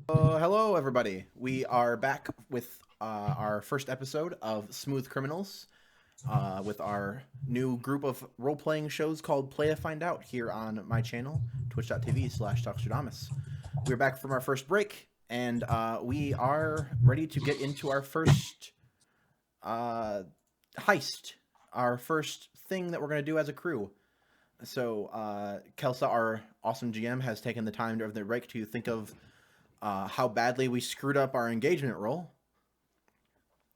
Hello, everybody. We are back with our first episode of Smooth Criminals with our new group of role playing shows called Play to Find Out here on my channel, twitch.tv/Talkstradamus. We're back from our first break, and we are ready to get into our first heist, our first thing that we're going to do as a crew. So, Kelsa, our awesome GM, has taken the time of the break to think of how badly we screwed up our engagement roll.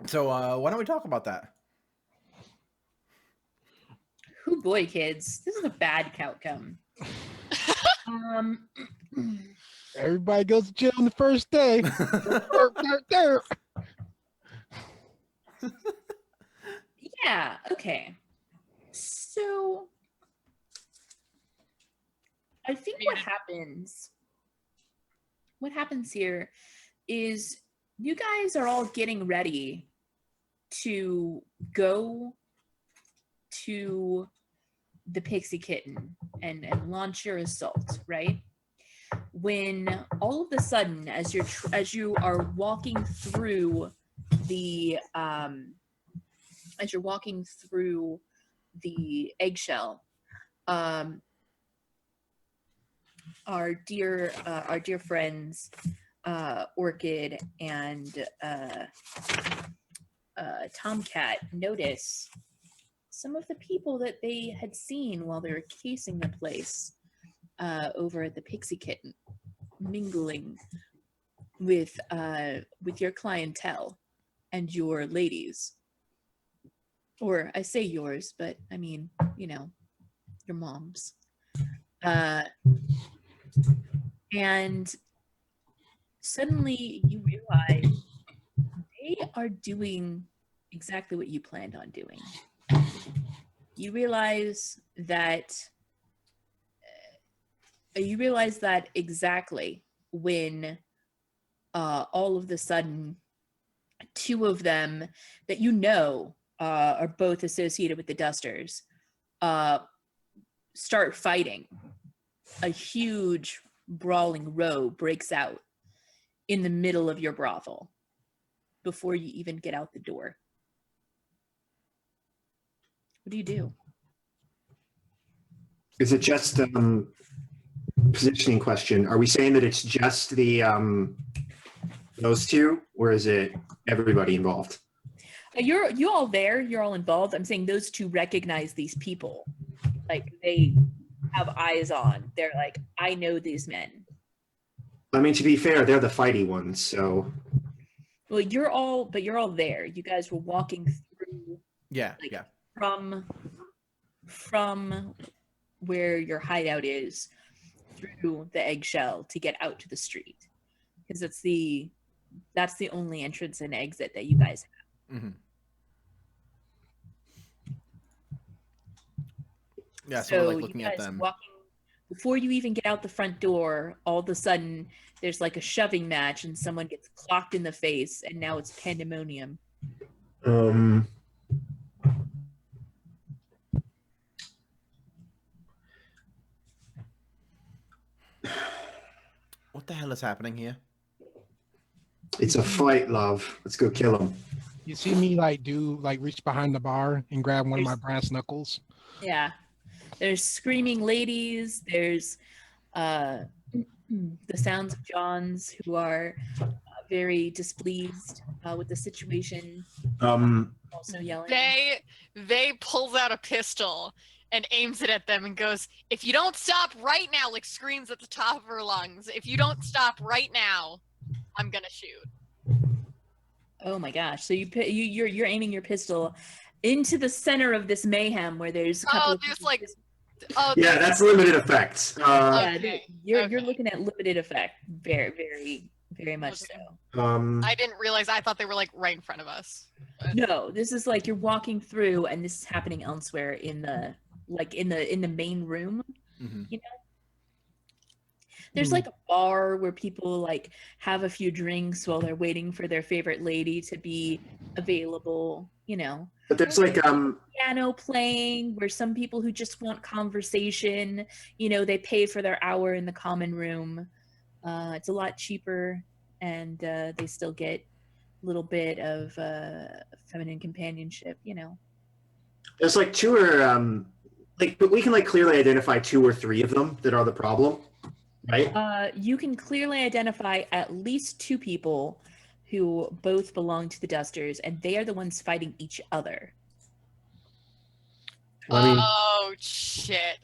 So why don't we talk about that? Oh boy, kids, this is a bad outcome. Everybody goes to jail on the first day. Yeah, okay. So I think what happens here is you guys are all getting ready to go to the Pixie Kitten and launch your assault, right? When all of a sudden, as you are walking through the eggshell, our dear friends Orchid and Tomcat notice some of the people that they had seen while they were casing the place over at the Pixie Kitten, mingling with your clientele and your ladies. Or I say yours, but I mean, you know, your moms. And suddenly you realize they are doing exactly what you planned on doing. You realize that exactly when all of a sudden two of them that you know are both associated with the Dusters start fighting. A huge brawling row breaks out in the middle of your brothel before you even get out the door. What do you do? Is it just positioning question? Are we saying that it's just the those two, or is it everybody involved? You all there. You're all involved. I'm saying those two recognize these people. Like they have eyes on. They're like, I know these men. I mean, to be fair, they're the fighty ones, so. Well, you're all there. You guys were walking through. Yeah. From where your hideout is through the eggshell to get out to the street, because that's the only entrance and exit that you guys have. Mm-hmm. Yeah, so we're like looking at them. Before you even get out the front door, all of a sudden there's like a shoving match and someone gets clocked in the face, and now it's pandemonium. What the hell is happening here? It's a fight, love. Let's go kill him. You see me reach behind the bar and grab one of my brass knuckles. Yeah. There's screaming ladies. There's the sounds of Johns who are very displeased with the situation. Also yelling. They pulls out a pistol and aims it at them and goes, "If you don't stop right now," like screams at the top of her lungs, "If you don't stop right now, I'm gonna shoot." Oh my gosh! So you're aiming your pistol into the center of this mayhem where there's a couple yeah, that's limited effects. You're looking at limited effect, very, very, very much so. I didn't realize. I thought they were like right in front of us. But... No, this is like you're walking through, and this is happening elsewhere in the main room. Mm-hmm. You know, there's like a bar where people like have a few drinks while they're waiting for their favorite lady to be available. You know. But there's like piano playing where some people who just want conversation, you know, they pay for their hour in the common room. It's a lot cheaper and they still get a little bit of feminine companionship. There's like two or but we can like clearly identify 2 or 3 of them that are the problem, right? You can clearly identify at least 2 people who both belong to the Dusters, and they are the ones fighting each other. Oh shit.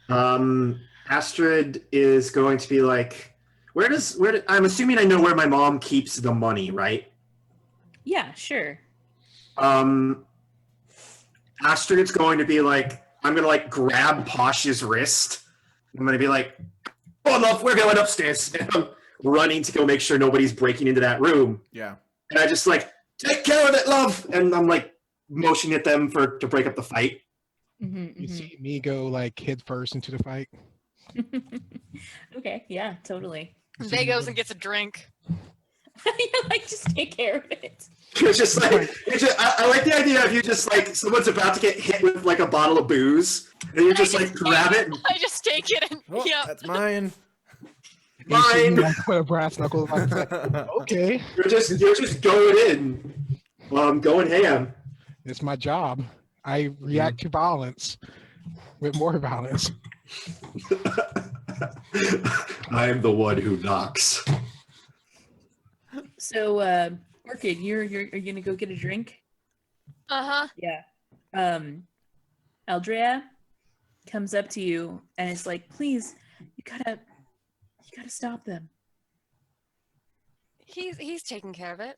Astrid is going to be like, I'm assuming I know where my mom keeps the money, right? Yeah, sure. Astrid's going to be like, I'm gonna like grab Posh's wrist. I'm gonna be like, oh love, we're going upstairs. And I'm running to go make sure nobody's breaking into that room. Yeah. And I just like, take care of it, love. And I'm like motioning at them to break up the fight. You see me go like head first into the fight. Okay, yeah, totally. Vay goes and gets a drink. You're like, just take care of it. It's just like, I like the idea of you just like, someone's about to get hit with like a bottle of booze, and you just like grab it. And, I just take it and Oh, yeah. that's mine. You see me, Mine. like, put a brass knuckle. Like, okay, You're just going in. Well, I'm going ham. it's my job. I react to violence with more violence. I am the one who knocks. So, Orchid, you're gonna go get a drink? Uh-huh. Yeah. Aldrea comes up to you and is like, please, you gotta stop them. He's taking care of it.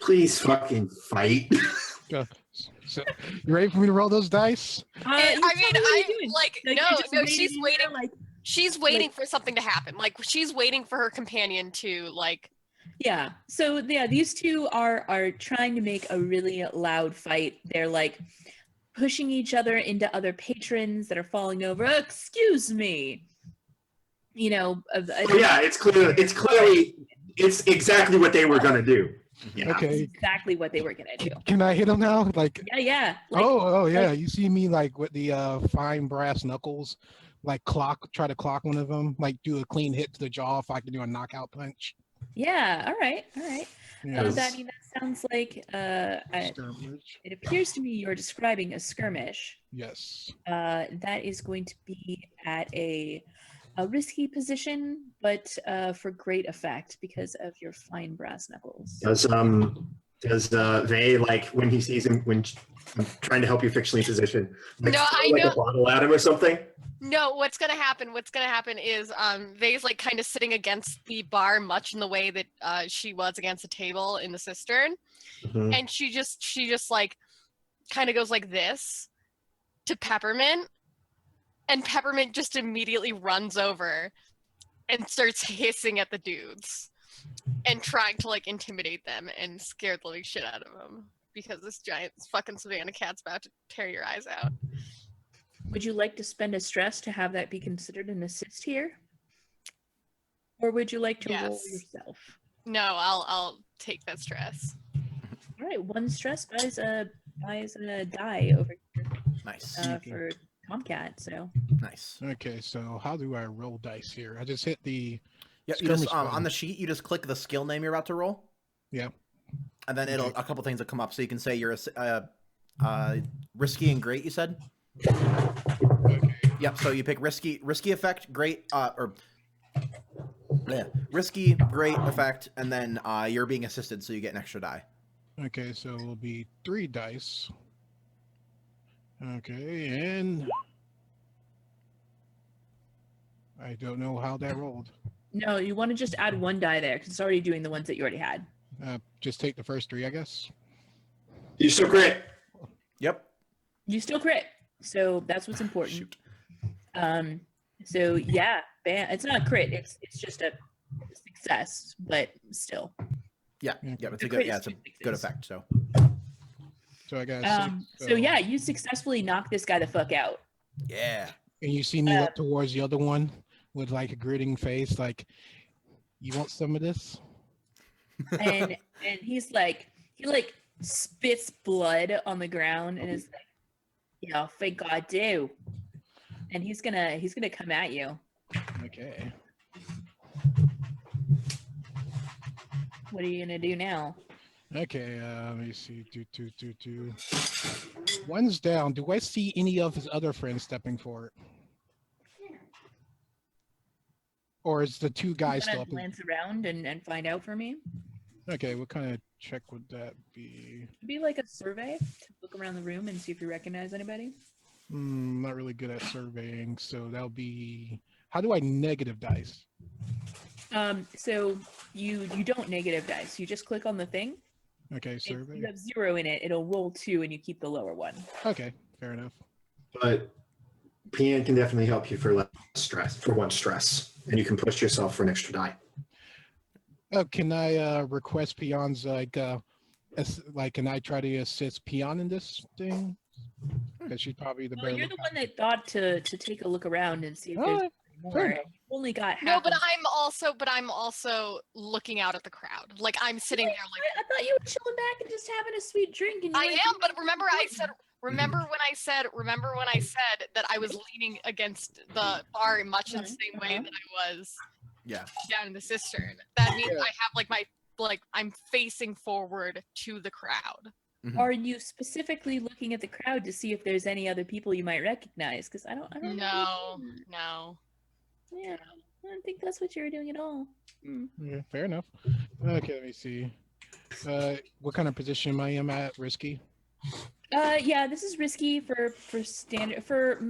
Please fucking fight. So, you ready for me to roll those dice? I mean, You're just no, she's there, waiting. like, She's waiting for something to happen. Like she's waiting for her companion to like. yeah. So yeah, these two are trying to make a really loud fight. They're like pushing each other into other patrons that are falling over. Excuse me. Oh, yeah, it's clearly it's exactly what they were gonna do. Yeah. Okay. That's exactly what they were gonna do. Can I hit him now? Like, Yeah. Like, oh yeah. like- You see me like with the fine brass knuckles, like try to clock one of them, like do a clean hit to the jaw if I can do a knockout punch. yeah. All right. Yeah. That sounds like Skirmish. it appears to me you're describing a skirmish. Yes. That is going to be at a risky position, but for great effect because of your fine brass knuckles. Does Vay, like when he sees him when I'm trying to help you fictionally position, like, No, throw, I like know. a bottle at him or something? No, what's gonna happen is Vay's like kind of sitting against the bar, much in the way that she was against the table in the cistern, Mhm. and she just like kind of goes like this to Peppermint, and Peppermint just immediately runs over and starts hissing at the dudes and trying to like intimidate them and scare the living shit out of them because this giant fucking savannah cat's about to tear your eyes out. Would you like to spend a stress to have that be considered an assist here? Or would you like to roll Yes. yourself? No, I'll take that stress. All right, 1 stress buys a die over Nice. for Tomcat. So Nice. Okay. So how do I roll dice here? I just hit the. Yeah, you just Skirmish on button. the sheet you just click the skill name you're about to roll. Yeah. And then it'll Okay. a couple things will come up, so you can say you're risky and great. You said. Okay. Yep. So you pick risky effect, great, risky, great effect, and then you're being assisted, so you get an extra die. Okay. So it'll be 3 dice. Okay, and I don't know how that rolled. no, you want to just add 1 die there because it's already doing the ones that you already had. Just take the first 3, I guess. You still crit. Yep. You still crit, so that's what's important. Shoot. So yeah, bam. It's not a crit. It's just a success, but still. Yeah. Okay. Yeah. It's The a crit good. Yeah, is it's a 2 good sixes. effect. So. So I got So yeah, you successfully knock this guy the fuck out. Yeah. And you see me look towards the other one with like a gritting face, like, you want some of this? And he's like, he like spits blood on the ground and is like, yeah, I think I do. And he's gonna come at you. Okay. What are you gonna do now? Okay, let me see. One's down. Do I see any of his other friends stepping forward? Or is the two guys Gonna still up? glance around and find out for me. Okay, what kind of check would that be? It'd be like a survey to look around the room and see if you recognize anybody. Not really good at surveying, so that'll be. How do I negative dice? So you don't negative dice. You just click on the thing. Okay, If survey. you have 0 in it, it'll roll 2 and you keep the lower one. Okay, fair enough. But PN can definitely help you for less stress, for one stress, and you can push yourself for an extra die. Oh, can I request peons can I try to assist peon in this thing? Because she's probably the Well, better. you're the one that thought to take a look around and see if there's Alright, more. fair You only got half. No, but of- I'm also looking out at the crowd. Like I'm sitting there like I thought you were chilling back and just having a sweet drink. And you I were am, but remember when I said that I was leaning against the bar much in the same way that I was Yeah. down in the cistern. That means Yeah. I have I'm facing forward to the crowd. Are you specifically looking at the crowd to see if there's any other people you might recognize? Because I don't know. No. Yeah, I don't think that's what you were doing at all. Yeah, fair enough. Okay, let me see. What kind of position I am at? Risky. Yeah, this is risky for standard for.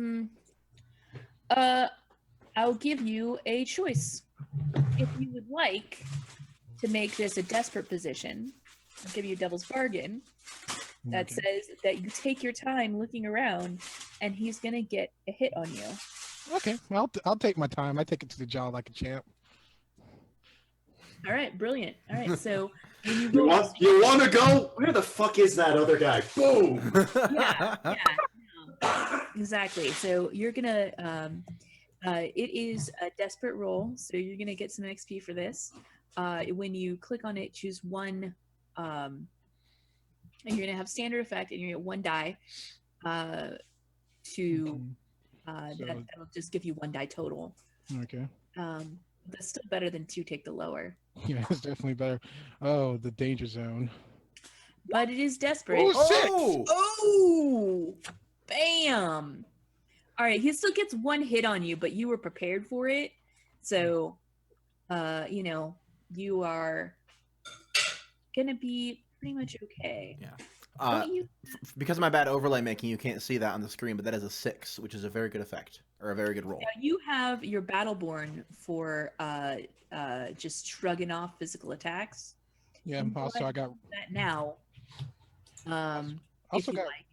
I'll give you a choice. If you would like to make this a desperate position, I'll give you a devil's bargain that Okay. says that you take your time looking around, and he's gonna get a hit on you. Okay, I'll take my time. I take it to the jaw like a champ. All right, brilliant. All right, so when you You roll, want to go? Where the fuck is that other guy? Boom! yeah, exactly. So you're gonna it is a desperate roll, so you're gonna get some XP for this. When you click on it, choose one, and you're gonna have standard effect, and you're gonna get one die to So- that'll just give you one die total. Okay. That's still better than 2 take the lower, Yeah, it's definitely better. Oh, the danger zone. but it is desperate. Oh, Oh, bam! All right, he still gets one hit on you, but you were prepared for it, so you are gonna be pretty much okay. Yeah. Don't you? Because of my bad overlay making, you can't see that on the screen, but that is a 6, which is a very good effect or a very good roll. Now you have your Battleborn for just shrugging off physical attacks. Yeah. Go Also, ahead I got. and do that now. Also if you got. like.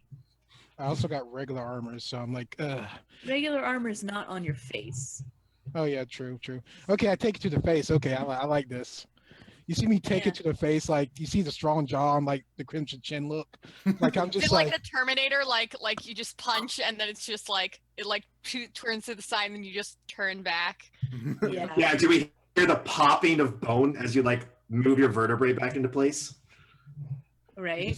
I also got regular armor, so I'm like, ugh. Regular armor is not on your face. Oh yeah, true. Okay, I take it to the face. Okay, I like this. You see me take Yeah. it to the face, like you see the strong jaw and like the crimson chin look. Like I'm Is just it like like, the Terminator, like you just punch and then it's just like it like turns to the side and then you just turn back. Yeah. Yeah, do we hear the popping of bone as you like move your vertebrae back into place? Right.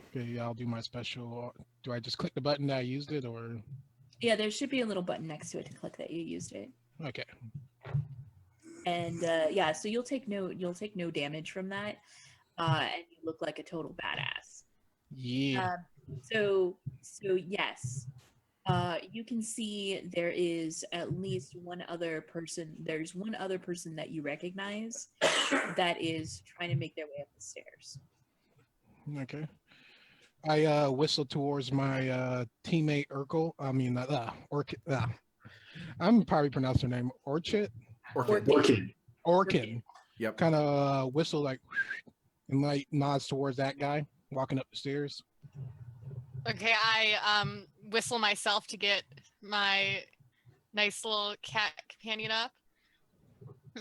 okay, yeah, I'll do my special. Do I just click the button that I used it, or Yeah, there should be a little button next to it to click that you used it. okay? And yeah, so you'll take no damage from that, and you look like a total badass. Yeah. So yes, you can see there is at least one other person. There's one other person that you recognize that is trying to make their way up the stairs. Okay. I whistle towards my teammate Urkel. I mean, Orchid. I'm probably pronouncing her name Orchid. Orchid. Orchid. Yep. Kind of whistle like, and like nods towards that guy walking up the stairs. Okay, I whistle myself to get my nice little cat companion up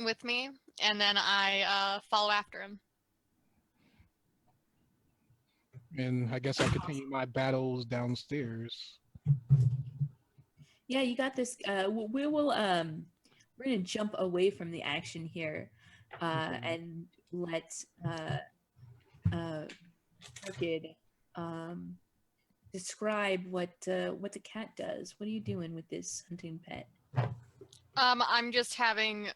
with me, and then I follow after him. And I guess I continue my battles downstairs. Yeah, you got this. We will. We're gonna jump away from the action here, and let Orchid describe what the cat does. What are you doing with this hunting pet? I'm just having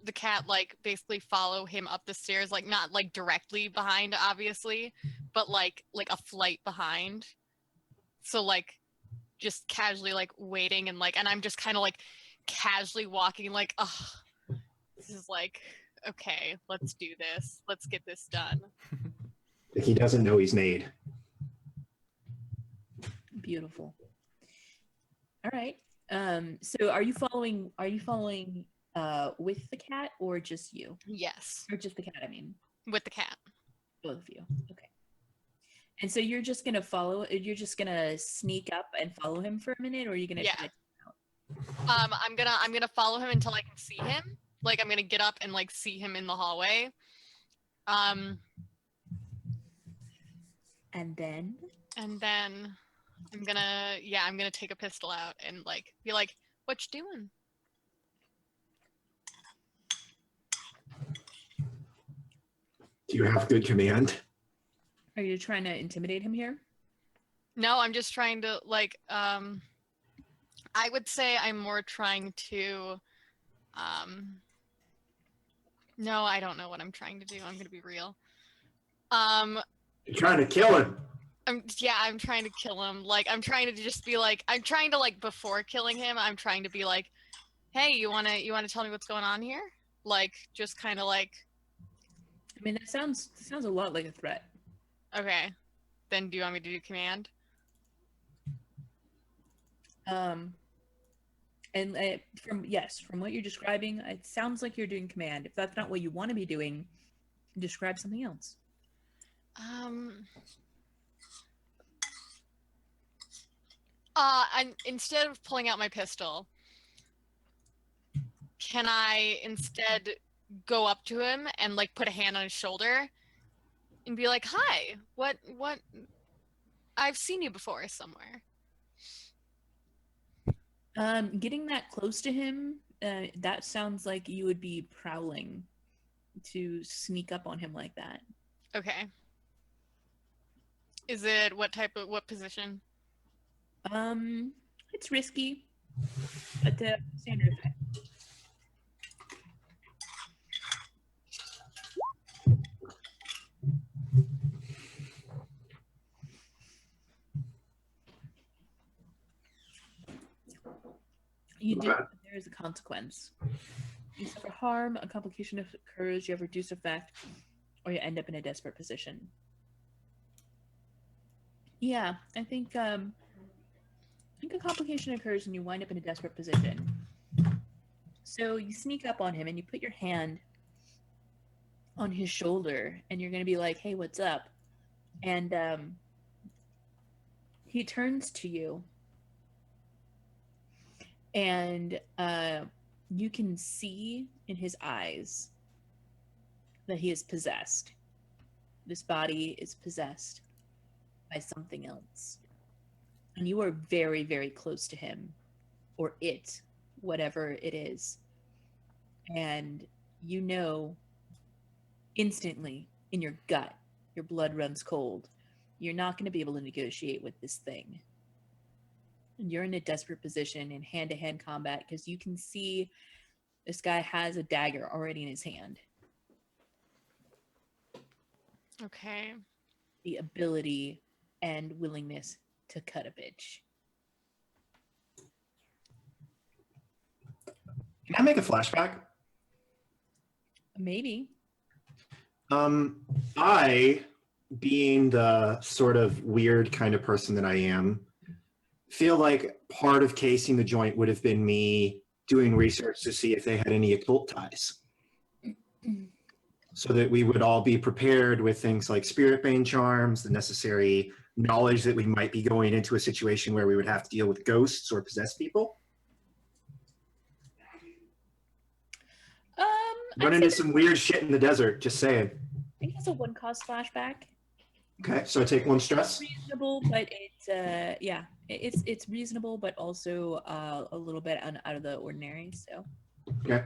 the cat like basically follow him up the stairs, like not like directly behind, obviously, but like a flight behind. So like just casually like waiting and I'm just kind of like casually walking like, oh, this is like, okay, let's do this. Let's get this done. Like he doesn't know he's made. Beautiful. All right. So are you following with the cat or just you? Yes, Or just the cat, I mean. with the cat. Both of you. Okay. And so you're just gonna sneak up and follow him for a minute, or are you gonna Yeah. try to I'm gonna follow him until I can see him. Like I'm gonna get up and like see him in the hallway. and then And then I'm gonna take a pistol out and like be like, what you doing? Do you have good command? are you trying to intimidate him here? No, I'm just trying to like I would say I'm more trying to no, I don't know what I'm trying to do. I'm gonna be real. You're trying to kill him. I'm trying to kill him. Like I'm trying to just be like before killing him, I'm trying to be like, hey, you wanna tell me what's going on here? Like just kinda like, I mean, that sounds a lot like a threat. okay. Then do you want me to do command? And from what you're describing, it sounds like you're doing command. If that's not what you want to be doing, describe something else. And instead of pulling out my pistol, can I instead go up to him and like put a hand on his shoulder and be like, hi, what I've seen you before somewhere. Getting that close to him, that sounds like you would be prowling to sneak up on him like that. Okay. Is it what position? It's risky, but standard effect. You do. Okay. There is a consequence. You suffer harm, a complication occurs, you have reduced effect, or you end up in a desperate position. Yeah, I think a complication occurs and you wind up in a desperate position. So you sneak up on him and you put your hand on his shoulder and you're gonna be like, "Hey, what's up?" And he turns to you and you can see in his eyes that he is possessed. This body is possessed by something else. And you are very, very close to him, or it, whatever it is. And you know instantly in your gut, your blood runs cold. You're not going to be able to negotiate with this thing. And you're in a desperate position in hand-to-hand combat because you can see this guy has a dagger already in his hand. Okay. The ability and willingness to cut a bitch. Can I make a flashback? Maybe. I, being the sort of weird kind of person that I am, feel like part of casing the joint would have been me doing research to see if they had any occult ties. So that we would all be prepared with things like spirit bane charms, the necessary knowledge that we might be going into a situation where we would have to deal with ghosts or possessed people. Run into some weird shit in the desert, just saying. I think it's a 1-cost flashback. Okay, so I take 1 stress. It's reasonable, but it's reasonable, but also a little bit out of the ordinary. So. Okay.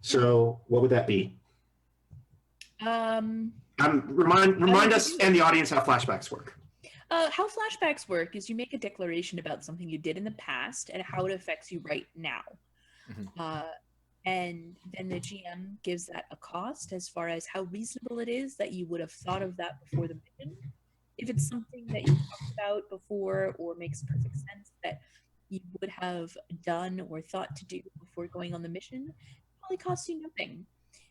So what would that be? Remind us and the audience how flashbacks work. How flashbacks work is you make a declaration about something you did in the past and how it affects you right now. Mhm. And then the GM gives that a cost as far as how reasonable it is that you would have thought of that before the mission. If it's something that you talked about before or makes perfect sense that you would have done or thought to do before going on the mission, it probably costs you nothing.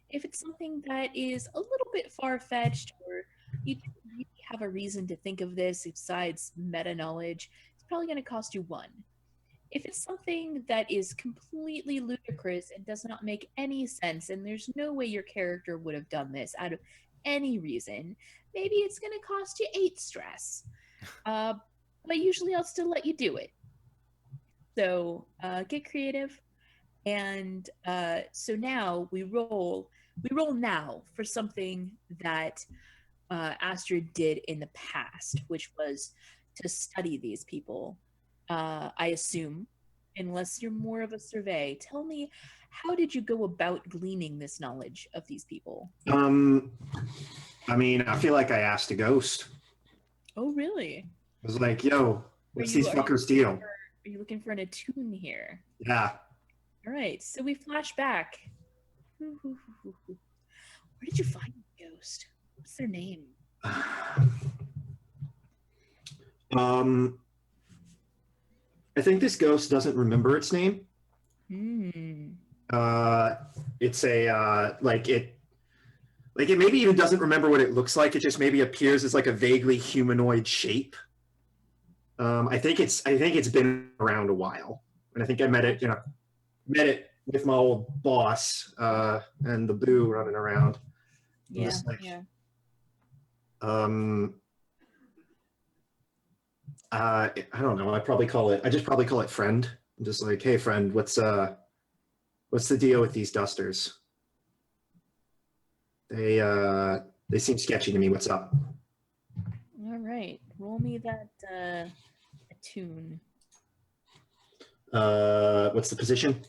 If it's something that is a little bit far-fetched or you didn't really have a reason to think of this besides meta knowledge, it's probably going to cost you one. If it's something that is completely ludicrous and does not make any sense, and there's no way your character would have done this out of any reason, maybe it's going to cost you 8 stress. But usually I'll still let you do it. So get creative. And so now we roll now for something that Astrid did in the past, which was to study these people. I assume, unless you're more of a survey. Tell me, how did you go about gleaning this knowledge of these people? I mean, I feel like I asked a ghost. Oh, really? I was like, yo, what's these fuckers' deal? Are you looking for an attune here? Yeah. All right, so we flash back. Where did you find the ghost? What's their name? I think this ghost doesn't remember its name. It's a it maybe even doesn't remember what it looks like. It just maybe appears as like a vaguely humanoid shape. I think it's been around a while, and I think I met it with my old boss and the boo running around. Yeah, I don't know. I just probably call it friend. I'm just like, hey friend, what's the deal with these dusters? They seem sketchy to me. What's up? All right, roll me that attune. What's the position?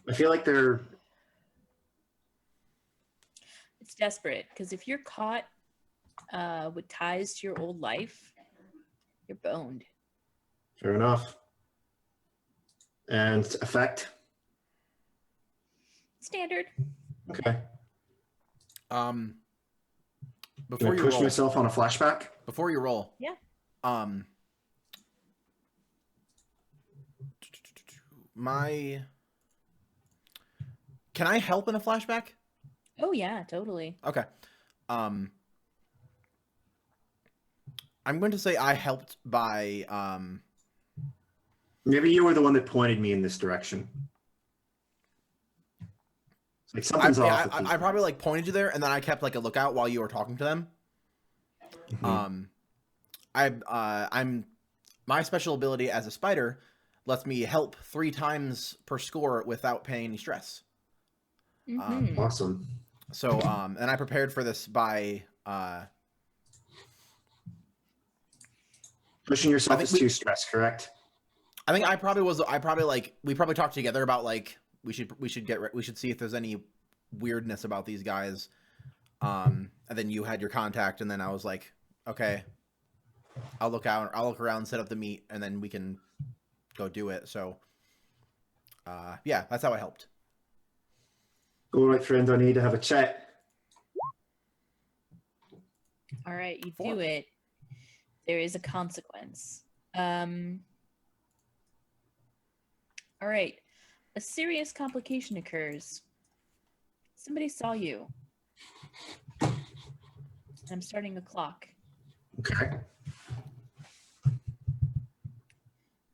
I feel like they're. It's desperate because if you're caught with ties to your old life, you're boned. Fair enough. And effect? Standard. Okay. Before you push roll, myself on a flashback? Before you roll, Yeah. Can I help in a flashback? Oh yeah, totally. Okay. I'm going to say I helped by Maybe you were the one that pointed me in this direction. It's like something's off. I probably like pointed you there, and then I kept like a lookout while you were talking to them. Mm-hmm. I'm my special ability as a spider lets me help 3 times per score without paying any stress. Awesome. So and I prepared for this by pushing yourself is too stress, correct? I think we probably talked together about like we should see if there's any weirdness about these guys. And then you had your contact, and then I was like, okay, I'll look around, set up the meet, and then we can go do it. So yeah, that's how I helped. All right, friend, I need to have a chat. All right, you do it. There is a consequence. All right. A serious complication occurs. Somebody saw you. I'm starting a clock. Okay.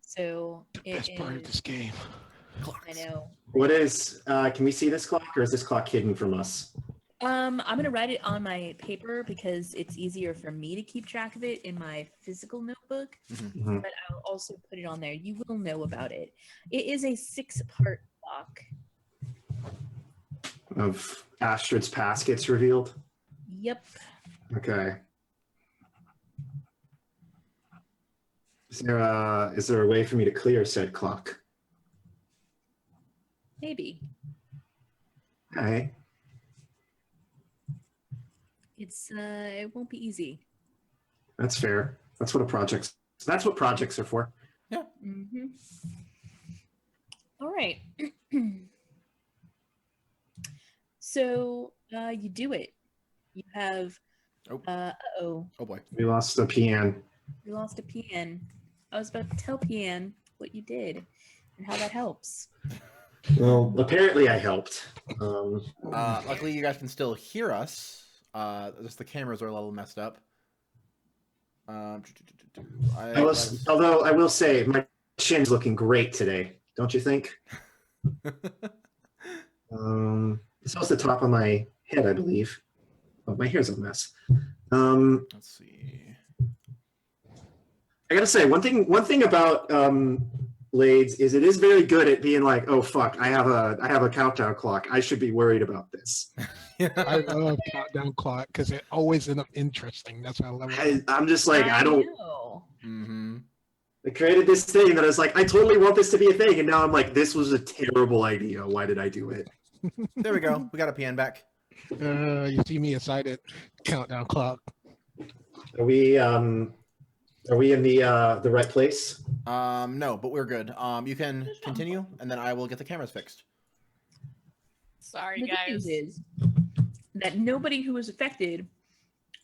So Best part of this game. I know. What is? Can we see this clock, or is this clock hidden from us? I'm gonna write it on my paper because it's easier for me to keep track of it in my physical notebook. Mm-hmm. But I'll also put it on there. You will know about it. It is a 6-part clock. Of Astrid's past gets revealed? Yep. Okay. Is there a way for me to clear said clock? Maybe. Okay. It won't be easy. That's fair. That's what projects are for. Yeah. Mm-hmm. All right. So you do it. You have. Oh. Uh-oh. Oh boy. We lost the pian. You lost a PN. I was about to tell PN what you did and how that helps. Well, apparently I helped. Luckily, you guys can still hear us. Just the cameras are a little messed up. Although I will say my chin's looking great today, don't you think? It's also the top of my head, I believe. Oh, my hair's a mess. Let's see. I gotta say one thing about Blades is it is very good at being like, oh fuck, I have a countdown clock. I should be worried about this. I love countdown clock because it always ends up interesting. That's why I love it. I'm just like I don't. know. Mm-hmm. I created this thing that I was like, I totally want this to be a thing, and now I'm like, this was a terrible idea. Why did I do it? There we go. We got a PN back. You see me excited. Countdown clock. Are we in the right place? No, but we're good. You can continue, and then I will get the cameras fixed. Sorry, The good guys. news is that nobody who was affected,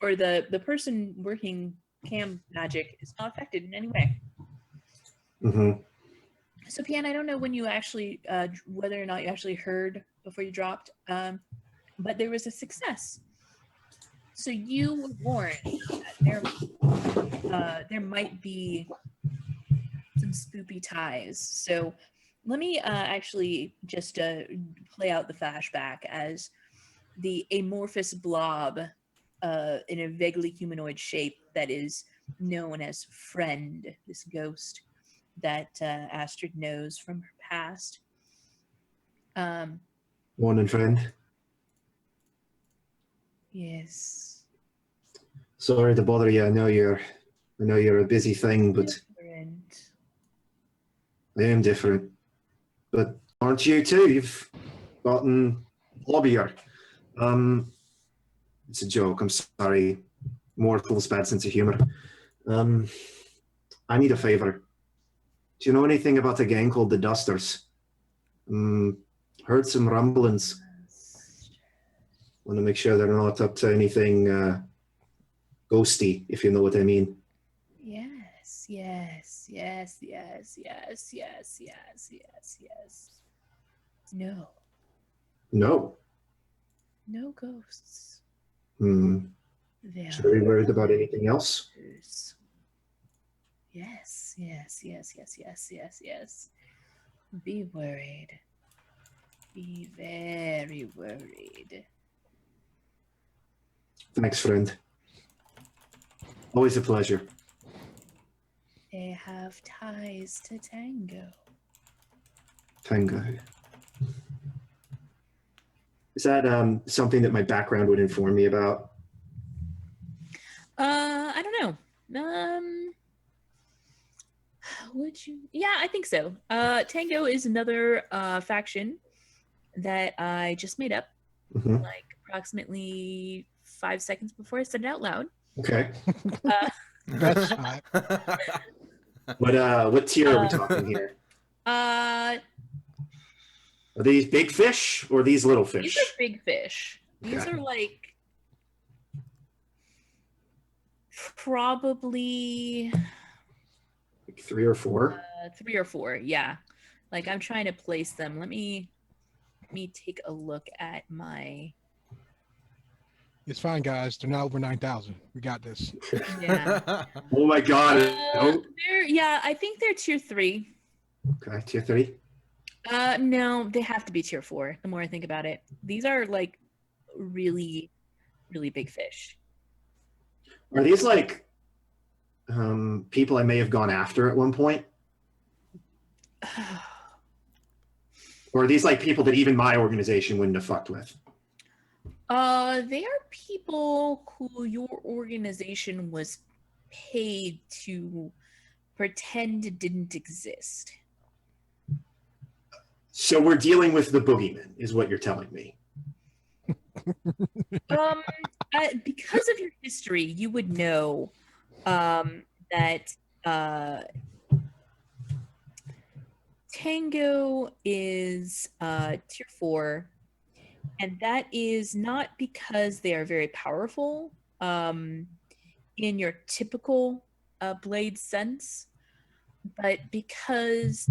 or the person working cam magic, is not affected in any way. Mm-hmm. So, Pian, I don't know when you actually, whether or not you actually heard before you dropped, but there was a success. So you were warned that there might be some spoopy ties. So let me actually just play out the flashback as the amorphous blob in a vaguely humanoid shape that is known as Friend, this ghost that Astrid knows from her past. Morning, friend. Yes. Sorry to bother you. I know you're a busy thing, but Different. I am different. But aren't you too? You've gotten lobbyier. It's a joke. I'm sorry. Mortal's bad sense of humor. I need a favor. Do you know anything about a gang called the Dusters? Heard some rumblings. Want to make sure they're not up to anything ghosty, if you know what I mean. Yes, yes, yes, yes, yes, yes, yes, yes, yes. No, No. no ghosts. They Should we be worried about anything else? others. Yes, yes, yes, yes, yes, yes, yes. Be worried. Be very worried. Thanks, friend. Always a pleasure. They have ties to Tango. Tango. Is that something that my background would inform me about? I don't know. Would you? Yeah, I think so. Tango is another faction that I just made up, Mm-hmm. like approximately 5 seconds before I said it out loud. Okay. That's hot. What tier are we talking here? Uh, Are these big fish or these little these fish? are big fish. These Okay. are like probably Like 3 or 4? 3 or 4. Yeah, like I'm trying to place them. Let me take a look at my. It's fine, guys. They're not over 9,000. We got this. Yeah. Oh my god. Oh, Yeah, I think they're tier 3. okay, tier 3. No, they have to be tier 4. The more I think about it, these are like really, really big fish. Are these like people I may have gone after at one point? Or are these like people that even my organization wouldn't have fucked with? They are people who your organization was paid to pretend didn't exist. So we're dealing with the boogeyman, is what you're telling me. Because of your history, you would know that Tango is tier 4, and that is not because they are very powerful in your typical blade sense, but because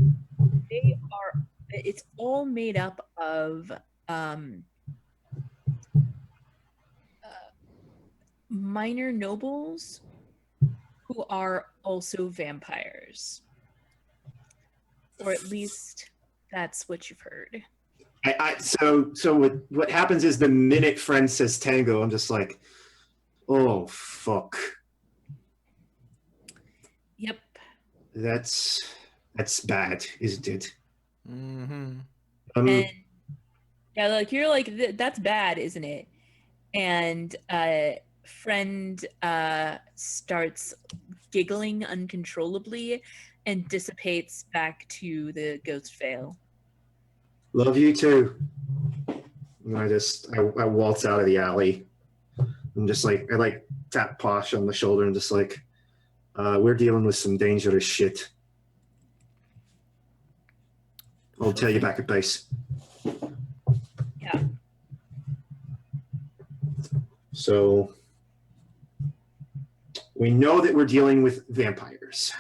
it's all made up of minor nobles who are also vampires. Or at least that's what you've heard. So what happens is the minute friend says tango, I'm just like, oh fuck. Yep. That's bad, isn't it? Mm-hmm. And yeah, like you're like that's bad, isn't it? And friend starts giggling uncontrollably and dissipates back to the ghost veil. Love you too. And I waltz out of the alley. I'm just like, I like tap Posh on the shoulder and just like, we're dealing with some dangerous shit. I'll tell you back at base. Yeah. So we know that we're dealing with vampires.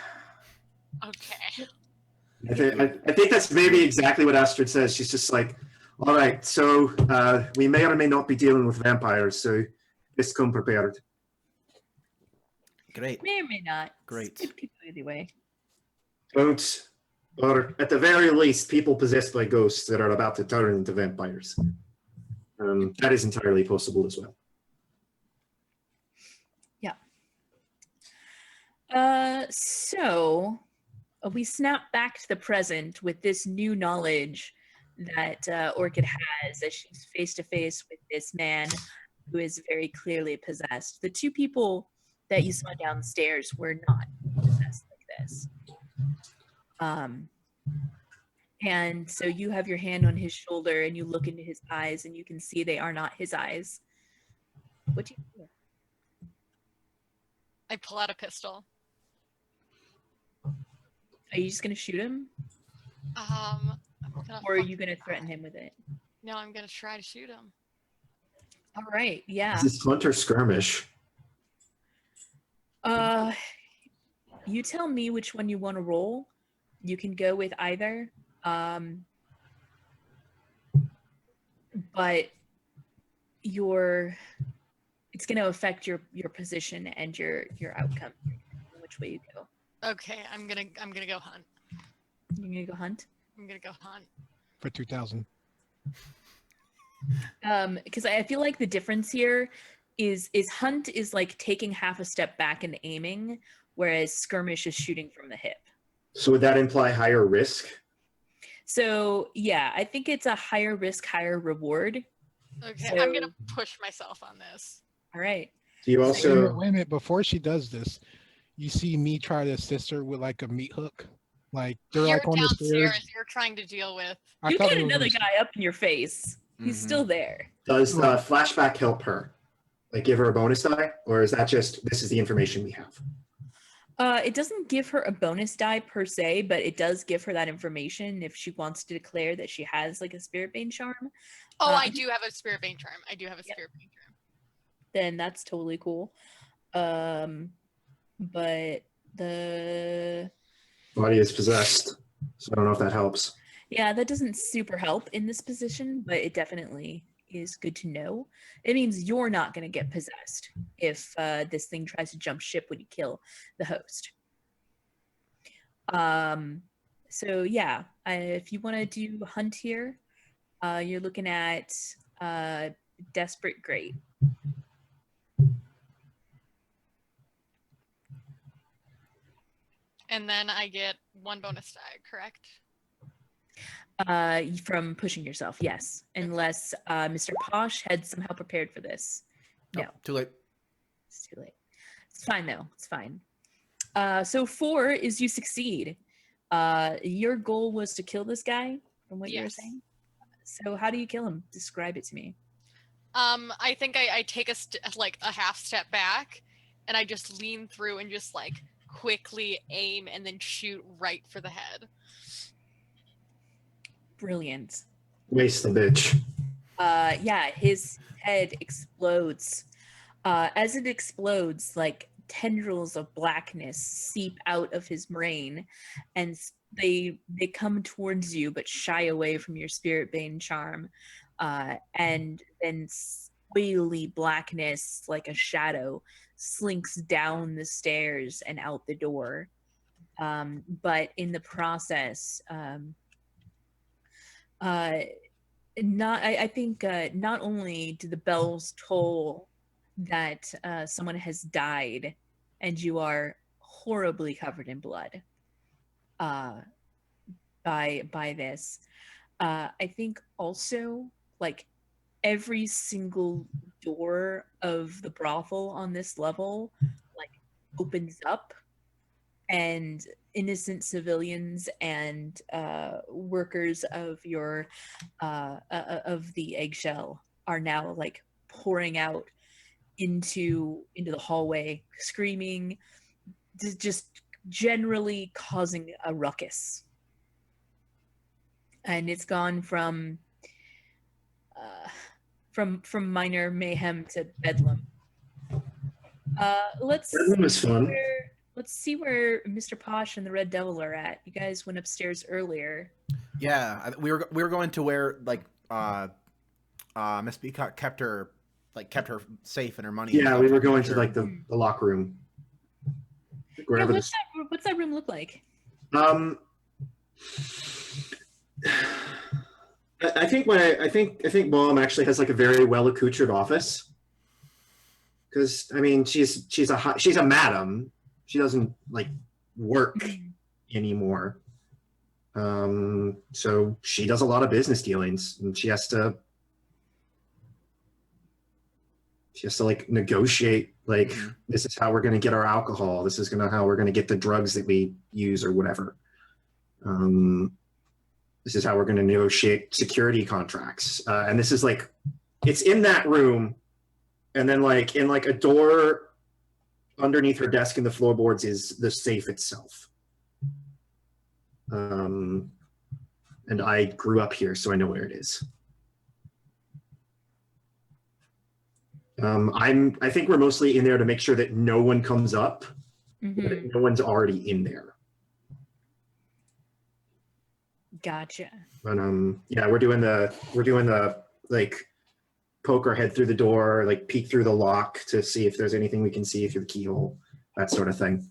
Okay. I think that's maybe exactly what Astrid says. She's just like, all right, so we may or may not be dealing with vampires, so just come prepared. Great. May or may not. Great. It could go either way. Don't, or at the very least, people possessed by ghosts that are about to turn into vampires. That is entirely possible as well. So we snap back to the present with this new knowledge that Orchid has as she's face to face with this man who is very clearly possessed. The two people that you saw downstairs were not possessed like this. And so you have your hand on his shoulder and you look into his eyes and you can see they are not his eyes. What do you do? I pull out a pistol. Are you just gonna shoot him, or are you gonna threaten him with it? No, I'm gonna try to shoot him. All right, yeah. Is this hunt or skirmish? You tell me which one you want to roll. You can go with either. But it's going to affect your position and your outcome, which way you go. Okay, I'm gonna go hunt. You're gonna go hunt. I'm gonna go hunt. For 2,000. Because I feel like the difference here is hunt is like taking half a step back and aiming, whereas skirmish is shooting from the hip. So would that imply higher risk? So yeah, I think it's a higher risk, higher reward. Okay, So- I'm gonna push myself on this. All right. Do you Wait a also? minute, before she does this, you see me try to assist her with like a meat hook. Like they're You're like on the downstairs. stairs. You're trying to deal with. I You thought got it was another on the- guy up in your face. He's Mhm. still there. Does the flashback help her? Like give her a bonus die? Or is that just, this is the information we have? It doesn't give her a bonus die per se, but it does give her that information if she wants to declare that she has like a Spirit Bane charm. Oh, I do have a Spirit Bane charm. I do have a Yep. Spirit Bane charm. Then that's totally cool. But the Body is possessed. So I don't know if that helps. yeah, that doesn't super help in this position, but it definitely is good to know. It means you're not going to get possessed if this thing tries to jump ship when you kill the host. So yeah, if you want to do hunt here, you're looking at desperate great. And then I get one bonus die, correct? From pushing yourself, yes, unless Mr. Posh had somehow prepared for this. No. Too late. It's too late. It's fine though. It's fine. So 4 is you succeed. Your goal was to kill this guy, from what you were Yes. saying. So how do you kill him? Describe it to me. I think I take like a half step back, and I just lean through and just like quickly aim and then shoot right for the head. Brilliant. Waste the bitch. Yeah, his head explodes. As it explodes, like tendrils of blackness seep out of his brain, and they come towards you but shy away from your spirit bane charm. And then oily blackness, like a shadow, slinks down the stairs and out the door. But in the process, I think not only do the bells toll that someone has died and you are horribly covered in blood by this, I think also like every single door of the brothel on this level like opens up, and innocent civilians and workers of your of the eggshell are now like pouring out into the hallway, screaming, just generally causing a ruckus. And it's gone from minor mayhem to bedlam. Let's Bedlam is fun. Let's see where Mr. Posh and the Red Devil are at. You guys went upstairs earlier. Yeah, we were going to where like Miss Peacock kept her safe and her money. Yeah, we were going to Sure. like the locker room. Yeah, Wherever what's that room look like? I think Mom actually has like a very well accoutred office. Because I mean, she's a madam. She doesn't like work anymore. So she does a lot of business dealings, and she has to like negotiate. Like, this is how we're going to get our alcohol. This is how we're going to get the drugs that we use or whatever. This is how we're going to negotiate security contracts. And this is like, it's in that room, and then like in like a door underneath her desk in the floorboards is the safe itself. And I grew up here, so I know where it is. I think we're mostly in there to make sure that no one comes up, that no one's already in there. Gotcha. But yeah, we're doing the like poke our head through the door, like peek through the lock to see if there's anything we can see through the keyhole, that sort of thing.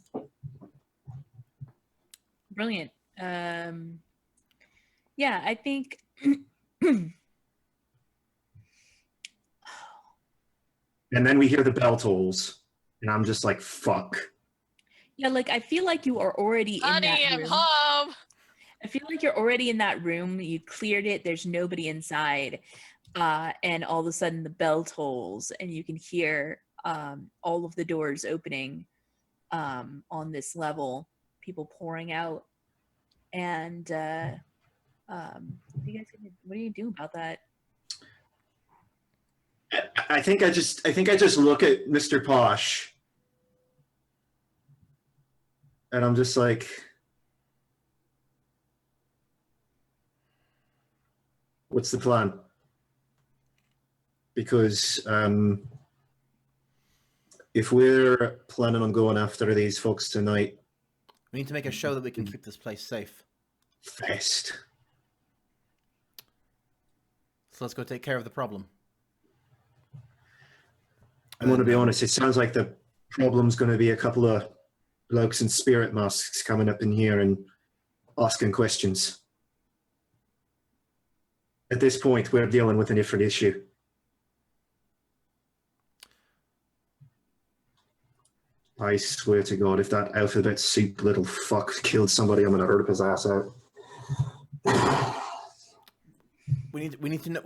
Brilliant. Yeah, I think And then we hear the bell tolls, and I'm just like, fuck. yeah, like I feel like you are already in Honey, that I'm room. home. I feel like you're already in that room. You cleared it. There's nobody inside. And all of a sudden the bell tolls and you can hear all of the doors opening on this level, people pouring out. And what do you do about that? I think I just look at Mr. Posh, and I'm just like, what's the plan? Because if we're planning on going after these folks tonight, We need to make a show that we can keep this place safe. fest. So let's go take care of the problem. I'm going to be honest, it sounds like the problem's going to be a couple of blokes in spirit masks coming up in here and asking questions. At this point, we're dealing with a different issue. I swear to God, if that alphabet soup little fuck killed somebody, I'm going to hurt his ass out. We need to know.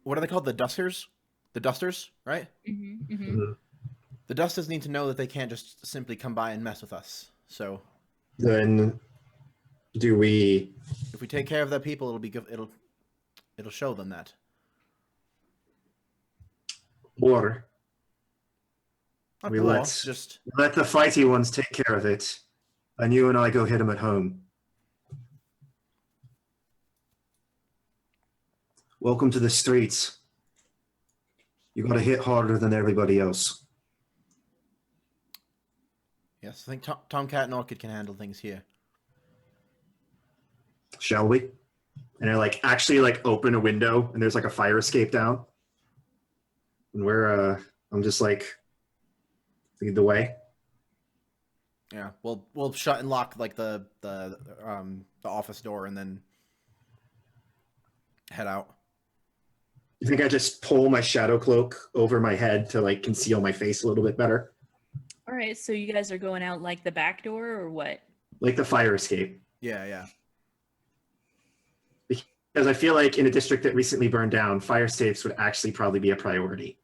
What are they called? The dusters? The dusters, right? The dusters need to know that they can't just simply come by and mess with us. So Then, do we? if we take care of their people, it'll be good. It'll show them that. Or Not we war, let just the fighty ones take care of it, and you and I go hit them at home. Welcome to the streets. You gotta hit harder than everybody else. Yes, I think Tomcat and Orchid can handle things here. Shall we? And I like actually like open a window and there's like a fire escape down. And I'm just like lead the way. Yeah, we'll shut and lock like the office door and then head out. You think I just pull my shadow cloak over my head to like conceal my face a little bit better? All right, so you guys are going out like the back door or what? Like the fire escape. Yeah. Because I feel like in a district that recently burned down, fire escapes would actually probably be a priority.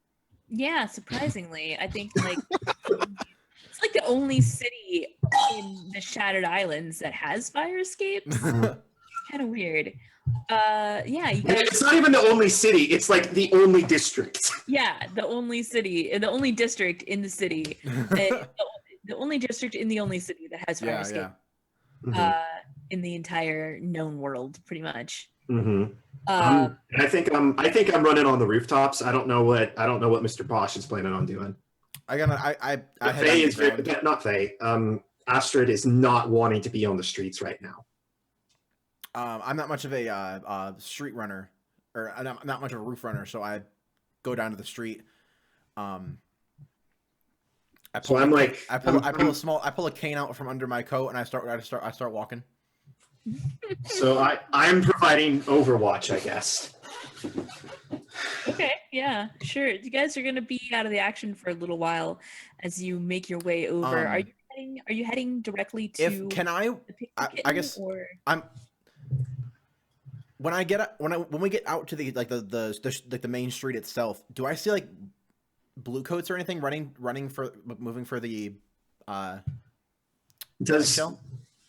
Yeah, surprisingly, I think like it's like the only city in the Shattered Islands that has fire escapes. Kind of weird. Yeah, you guys. It's not even the only city, it's like the only district. Yeah, the only city, the only district in the city, the only district in the only city that has fire escape. In the entire known world, pretty much. Mm-hmm. I think I'm running on the rooftops. I don't know what Mr. Bosch is planning on doing. Faye is not Faye. Astrid is not wanting to be on the streets right now. I'm not much of a street runner, or not much of a roof runner, so I go down to the street. I pull a cane out from under my coat and I start walking. So I'm providing Overwatch, I guess. Okay, yeah, sure. You guys are gonna be out of the action for a little while as you make your way over. Are you heading directly to? The Pixie Kitten, I guess or? When we get out to the main street itself, do I see like blue coats or anything moving for the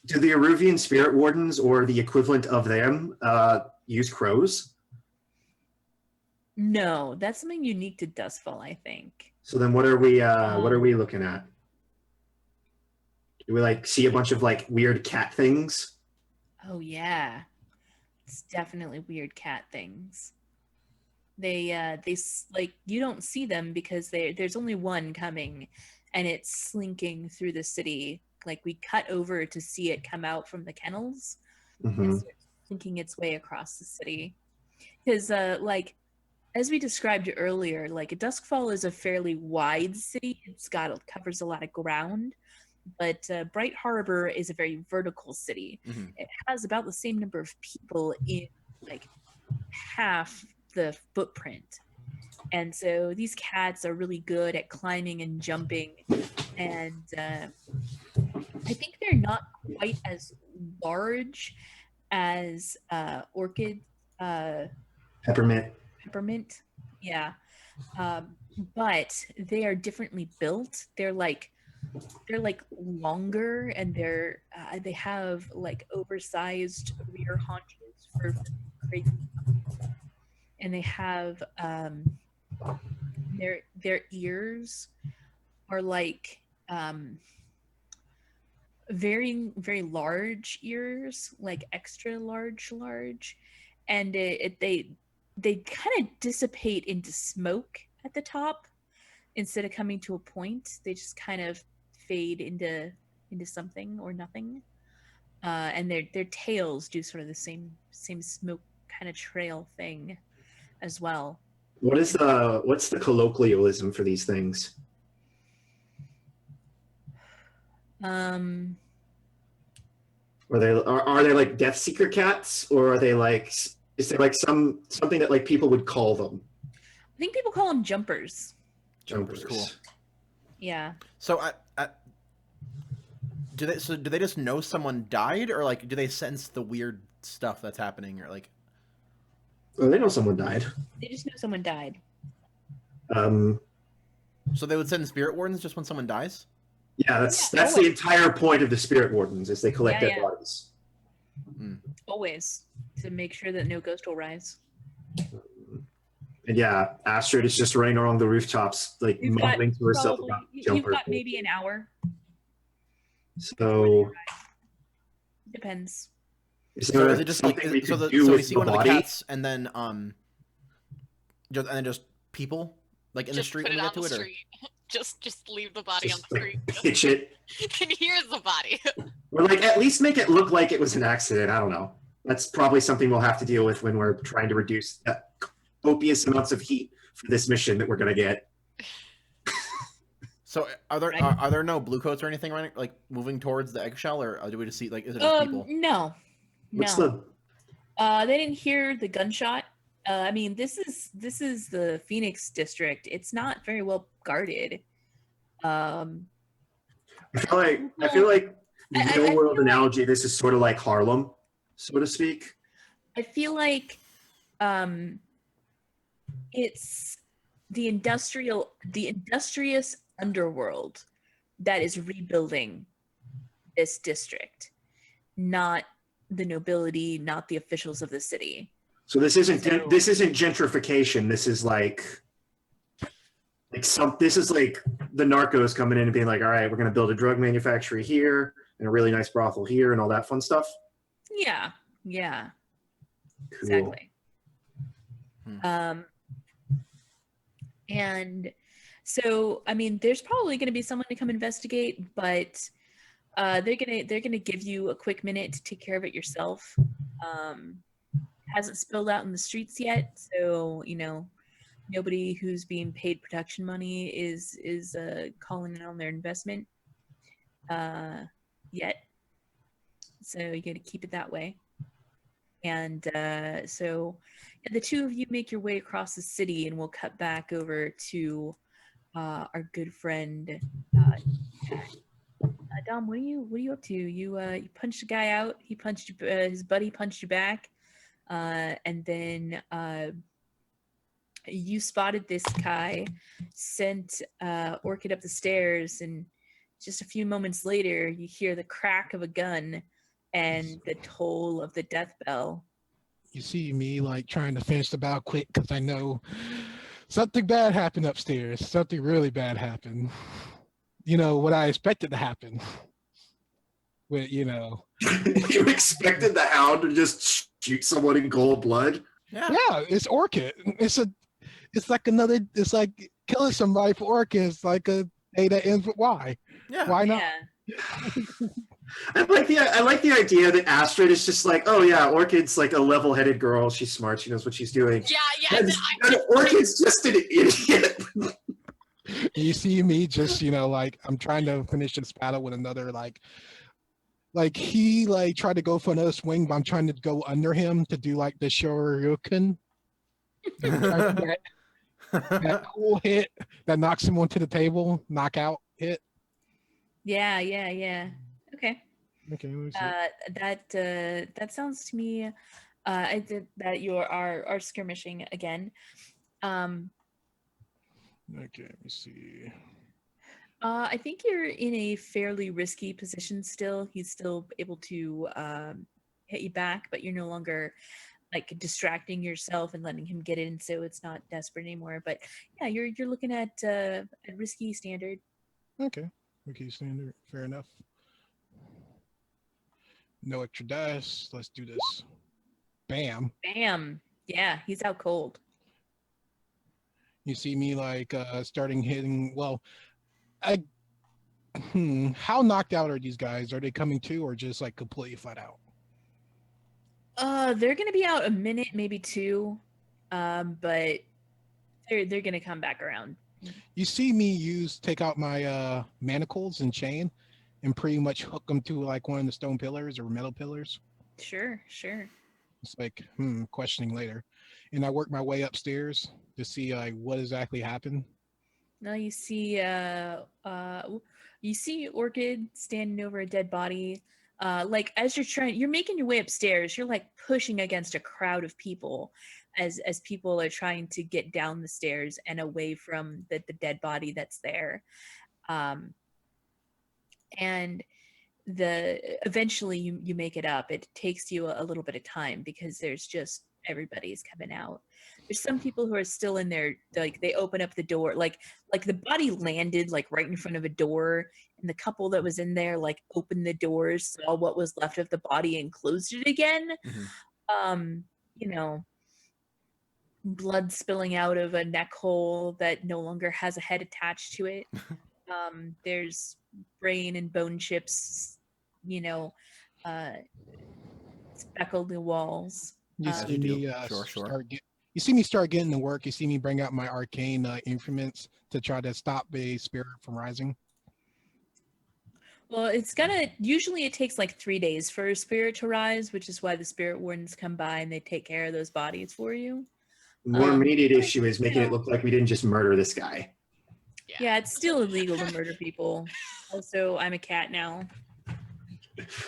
do the Eruvian spirit wardens or the equivalent of them use crows? No, that's something unique to Dustfall, I think. So then what are we looking at? Do we like see a bunch of like weird cat things? Oh yeah. It's definitely weird cat things. They like, you don't see them because there's only one coming and it's slinking through the city. Like, we cut over to see it come out from the kennels and start slinking its way across the city. Because like, as we described earlier, like Duskfall is a fairly wide city. It covers a lot of ground. But Bright Harbor is a very vertical city. Mm-hmm. It has about the same number of people in like half the footprint. And so these cats are really good at climbing and jumping. And I think they're not quite as large as Orchid. Peppermint. Yeah. But they are differently built. They're like longer, and they have like oversized rear haunches for crazy, and they have their ears are like very very large ears, like extra large, and they kind of dissipate into smoke at the top. Instead of coming to a point, they just kind of fade into something or nothing. And their tails do sort of the same smoke kind of trail thing as well. What's the colloquialism for these things? Are they like Death Seeker cats, or are they like, is there like something that like people would call them? I think people call them jumpers. Jumpers, cool. Yeah. So do they just know someone died, or like do they sense the weird stuff that's happening, or like? Oh, they know someone died. They just know someone died. So they would send spirit wardens just when someone dies? Yeah, that's the entire point of the spirit wardens, is they collect dead bodies. Always, to make sure that no ghost will rise. And yeah, Astrid is just running along the rooftops, like mumbling to herself about Jumper. You've got maybe an hour. So depends. So is it just like, so we see one of the cats, and then just people like in the Just street put when it we on get to the it, or street. Just leave the body on Just the like street. pitch it, And here's the body. or like at least make it look like it was an accident. I don't know. That's probably something we'll have to deal with when we're trying to reduce copious amounts of heat for this mission that we're gonna get. so are there Right. are there no blue coats or anything running like moving towards the eggshell, or do we just see like is it just people? No, What's no. the They didn't hear the gunshot. I mean, this is the Phoenix district. It's not very well guarded. Um, I feel like I real world feel like analogy, this is sort of like Harlem, so to speak. I feel like um, it's the industrious underworld that is rebuilding this district, not the nobility, not the officials of the city. So this isn't So- gentrification. This is like this is like the narcos coming in and being like, all right, we're going to build a drug manufactory here and a really nice brothel here and all that fun stuff. Yeah, Cool. exactly. Hmm. And so, I mean, there's probably going to be someone to come investigate, but they're gonna give you a quick minute to take care of it yourself. Hasn't spilled out in the streets yet, so nobody who's being paid production money is calling in on their investment yet. So you got to keep it that way. And so the two of you make your way across the city, and we'll cut back over to our good friend Dom. What are you up to? You punched a guy out. He punched you. His buddy punched you back, and then you spotted this guy, sent Orchid up the stairs, and just a few moments later, you hear the crack of a gun and the toll of the death bell. You see me like trying to finish the battle quick because I know something bad happened upstairs. Something really bad happened. You know what I expected to happen. With You expected the hound to just shoot someone in cold blood? Yeah. yeah, it's Orchid. It's like killing somebody for Orchid. It's like a A that ends with Y. Yeah. Why not? Yeah. I like the idea that Astrid is just like, oh yeah, Orchid's like a level-headed girl. She's smart. She knows what she's doing. Yeah. And Orchid's just an idiot. You see me just like I'm trying to finish this battle with another like he like tried to go for another swing, but I'm trying to go under him to do like the Shoryuken. That cool hit that knocks him onto the table, knockout hit. Yeah. Okay. Okay, let me see. That sounds to me. I did that. You are skirmishing again. Okay, let me see. I think you're in a fairly risky position still. He's still able to hit you back, but you're no longer like distracting yourself and letting him get in, so it's not desperate anymore. But yeah, you're looking at a risky standard. Okay, standard, fair enough. No extra dice. Let's do this. Bam. Bam. Yeah, he's out cold. You see me like starting hitting. Well, how knocked out are these guys? Are they coming to, or just like completely flat out? They're gonna be out a minute, maybe two, but they're gonna come back around. You see me take out my manacles and chain, and pretty much hook them to like one of the stone pillars or metal pillars. Sure. It's like questioning later, and I work my way upstairs to see like what exactly happened. Now you see Orchid standing over a dead body. Like as you're making your way upstairs, you're like pushing against a crowd of people as people are trying to get down the stairs and away from the dead body that's there. And eventually you make it up. It takes you a little bit of time because there's just everybody's coming out. There's some people who are still in there, like they open up the door, like the body landed like right in front of a door, and the couple that was in there like opened the doors, saw what was left of the body and closed it again. Mhm. You know, blood spilling out of a neck hole that no longer has a head attached to it. There's brain and bone chips, you know, speckled the walls. You As see you do. me Sure. you see me start getting to work. You see me bring out my arcane instruments to try to stop a spirit from rising. Well, usually it takes like 3 days for a spirit to rise, which is why the spirit wardens come by and they take care of those bodies for you. More immediate but, issue is making you it know, look like we didn't just murder this guy. Yeah, it's still illegal to murder people. Also, I'm a cat now.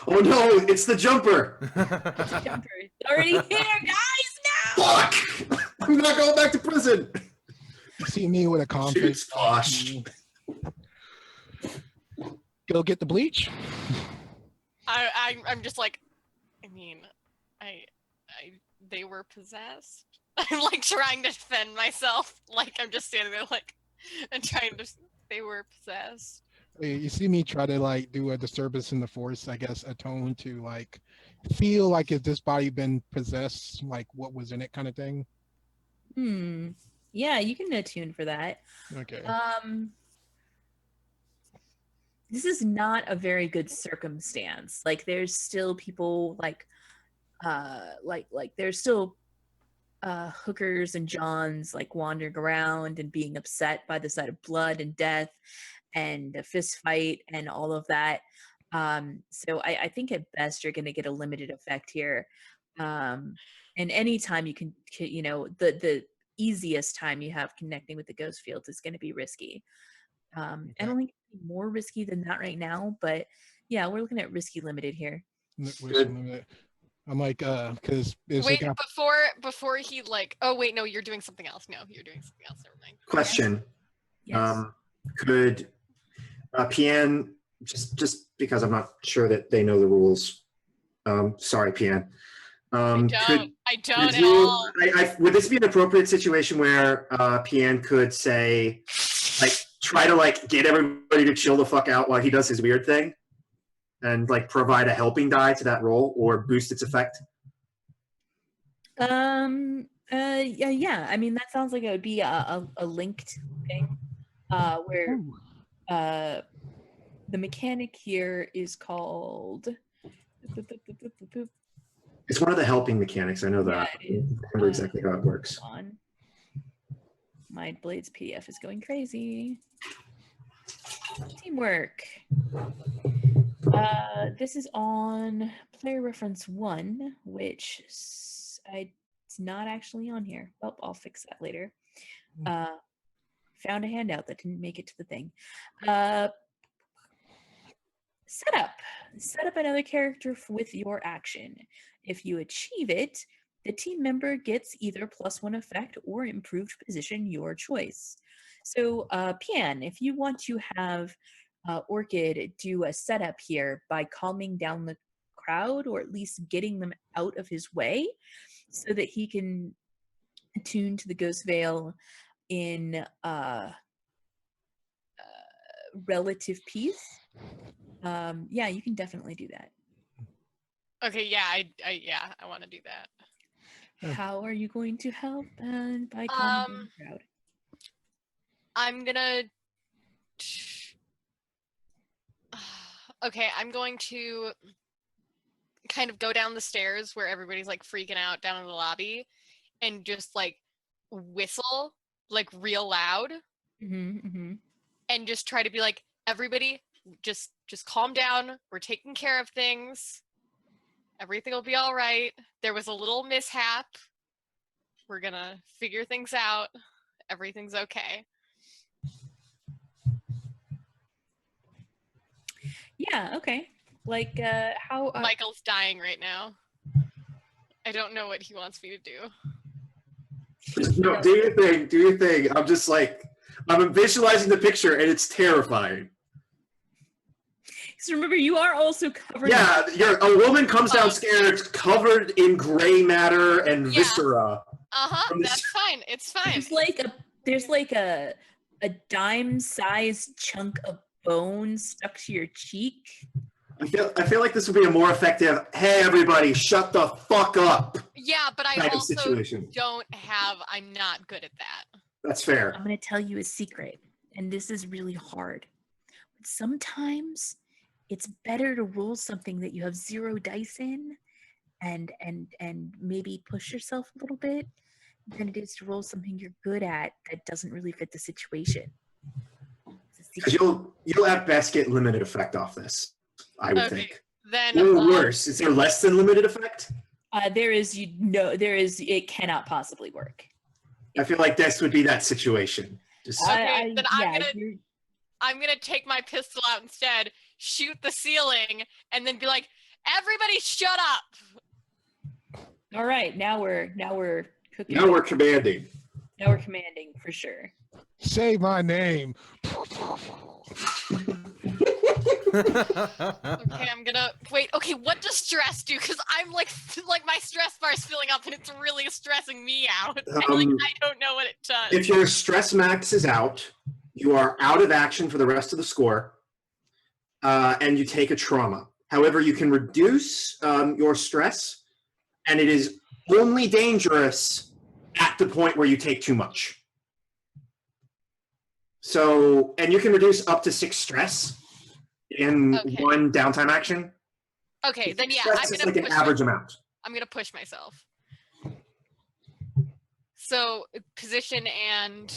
Oh no, it's the jumper! Jumper, it's already here, guys! No! Fuck! I'm not going back to prison! You see me with a conflict. Shoots Posh. Go get the bleach. I'm just like, I mean, they were possessed. I'm like trying to defend myself. Like I'm just standing there like, and trying to. They were possessed. You see me try to like do a disturbance in the force, I guess, atone to like feel like has this body been possessed, like what was in it kind of thing. Yeah, you can attune for that. Okay. This is not a very good circumstance. Like there's still people like there's still hookers and johns like wandering around and being upset by the sight of blood and death and a fist fight and all of that. So I think at best you're going to get a limited effect here. And anytime you can, the easiest time you have connecting with the ghost fields is going to be risky. I don't think it's more risky than that right now, but yeah, we're looking at risky limited here. I'm like, because wait, before he like, oh wait, no, you're doing something else. No, you're doing something else. Never mind. Question. Yes. Could Pian, just because I'm not sure that they know the rules. Sorry, Pian. I don't at you, all. Would this be an appropriate situation where Pian could say, like, try to like get everybody to chill the fuck out while he does his weird thing, and like provide a helping die to that roll or boost its effect? Yeah. I mean, that sounds like it would be a linked thing, where the mechanic here is called. It's one of the helping mechanics. I know that. Yeah, it is. I remember exactly how it works. On. My Blades PDF is going crazy. Teamwork. This is on player reference 1, which it's not actually on here. Well, I'll fix that later. Found a handout that didn't make it to the thing. Set up another character with your action. If you achieve it, the team member gets either +1 effect or improved position, your choice. So, Pian, if you want to have Orchid do a setup here by calming down the crowd, or at least getting them out of his way, so that he can attune to the Ghost Veil in relative peace. Yeah, you can definitely do that. Okay, yeah, I want to do that. How are you going to help? By calming down the crowd. I'm gonna. Okay, I'm going to kind of go down the stairs where everybody's like freaking out down in the lobby, and just like whistle like real loud, and just try to be like, everybody, just calm down. We're taking care of things. Everything will be all right. There was a little mishap. We're gonna figure things out. Everything's okay. Yeah, okay. Like, how... Michael's dying right now. I don't know what he wants me to do. No, do your thing. I'm just like, I'm visualizing the picture and it's terrifying. So remember, you are also covered. Yeah, a woman comes downstairs covered in gray matter and viscera. That's fine. It's fine. There's like a dime-sized chunk of bone stuck to your cheek. I feel like this would be a more effective, hey, everybody, shut the fuck up Yeah, but I kind of also situation. I'm not good at that. That's fair. I'm going to tell you a secret, and this is really hard. But sometimes it's better to roll something that you have 0 dice in and maybe push yourself a little bit than it is to roll something you're good at that doesn't really fit the situation. Because you'll at best get limited effect off this, I would think. Then Or worse, is there less than limited effect? It cannot possibly work. I feel like this would be that situation. Just Okay, then I'm gonna take my pistol out instead, shoot the ceiling, and then be like, "Everybody, shut up!" All right, now we're cooking. now we're commanding. Now we're commanding for sure. Say my name. Okay, I'm gonna wait. Okay, what does stress do? Because I'm like my stress bar is filling up, and it's really stressing me out. I don't know what it does. If your stress max is out, you are out of action for the rest of the score, and you take a trauma. However, you can reduce your stress, and it is only dangerous at the point where you take too much. So, and you can reduce up to 6 stress in one downtime action. Okay, then yeah, Stress is like an average amount. I'm gonna push myself. So position and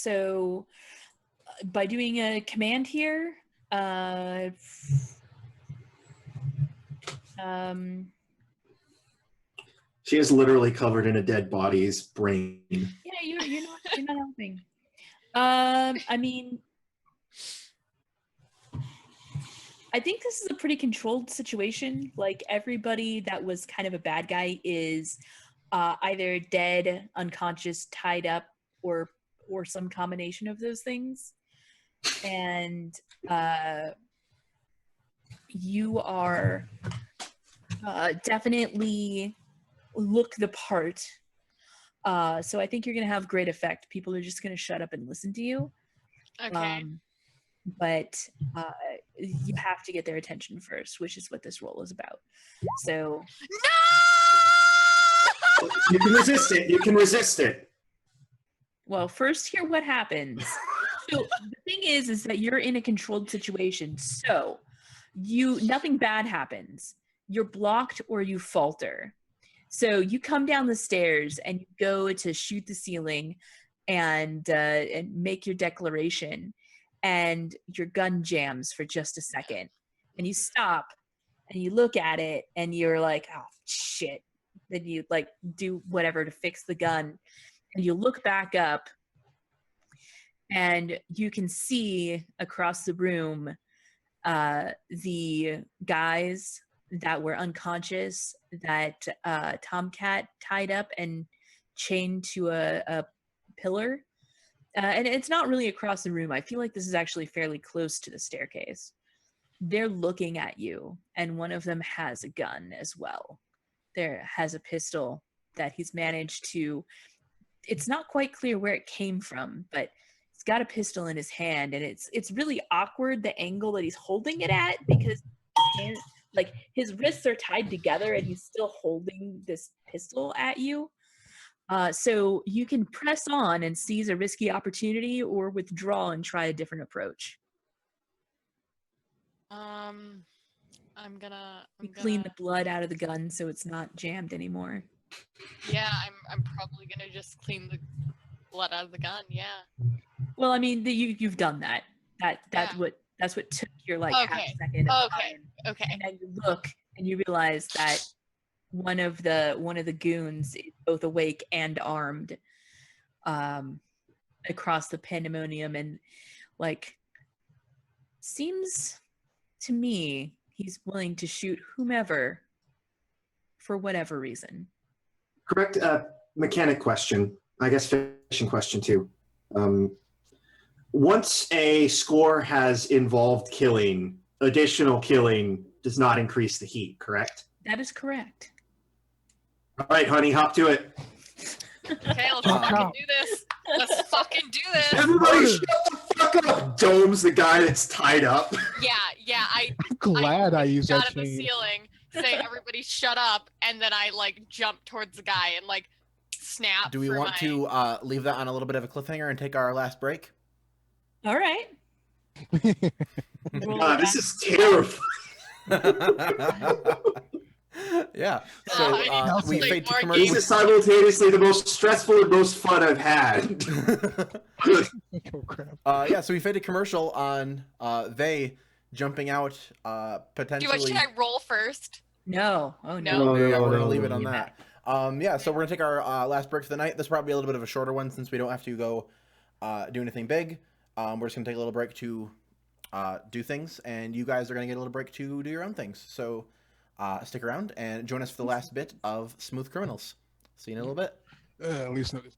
So by doing a command here, She is literally covered in a dead body's brain. yeah, you're not helping. I mean, I think this is a pretty controlled situation. Like, everybody that was kind of a bad guy is either dead, unconscious, tied up, or some combination of those things. And you are definitely look the part. So I think you're going to have great effect. People are just going to shut up and listen to you. okay. But you have to get their attention first, which is what this role is about. So No! You can resist it. You can resist it. Well, first hear what happens. So the thing is that you're in a controlled situation. So nothing bad happens. You're blocked or you falter. So you come down the stairs and you go to shoot the ceiling and make your declaration, and your gun jams for just a second, and you stop and you look at it and you're like, oh shit. Then you like do whatever to fix the gun, and you look back up and you can see across the room the guys that were unconscious that Tomcat tied up and chained to a pillar. And it's not really across the room. I feel like this is actually fairly close to the staircase. They're looking at you, and one of them has a gun as well. There has a pistol that he's managed to, it's not quite clear where it came from, but he's got a pistol in his hand, and it's really awkward the angle that he's holding it at, because like his wrists are tied together and he's still holding this pistol at you. So you can press on and seize a risky opportunity, or withdraw and try a different approach. I'm gonna Clean the blood out of the gun so it's not jammed anymore. Yeah, I'm probably gonna just clean the blood out of the gun. Yeah. Well, I mean, you've done that. That's what took your like half a second of time. Okay. And then you look and you realize that one of the goons is both awake and armed across the pandemonium, and like seems to me he's willing to shoot whomever for whatever reason. Correct. Mechanic question. I guess fishing question too. Once a score has involved killing, additional killing does not increase the heat, correct? That is correct. All right, honey, hop to it. Okay, let's fucking do this. Let's fucking can do this. Everybody shut the fuck up! Dome's the guy that's tied up. Yeah, I I'm glad I used shot that at the chain. ceiling, say everybody shut up, and then I like jump towards the guy and like snap. Do we for want my... to leave that on a little bit of a cliffhanger and take our last break? All right. Roll God, it this back. is terrifying. Yeah. So I we need to fade to play more This commercial. is simultaneously the most stressful and most fun I've had. Oh crap! Yeah. So we fade to commercial on they jumping out potentially. Should I roll first? No. Oh No. no. Yeah, we're gonna no, leave it no. on that. Yeah, so we're gonna take our last break for the night. This will probably be a little bit of a shorter one since we don't have to go do anything big. We're just gonna take a little break to do things, and you guys are gonna get a little break to do your own things. So stick around and join us for the last bit of Smooth Criminals. See you in a little bit. At least notice.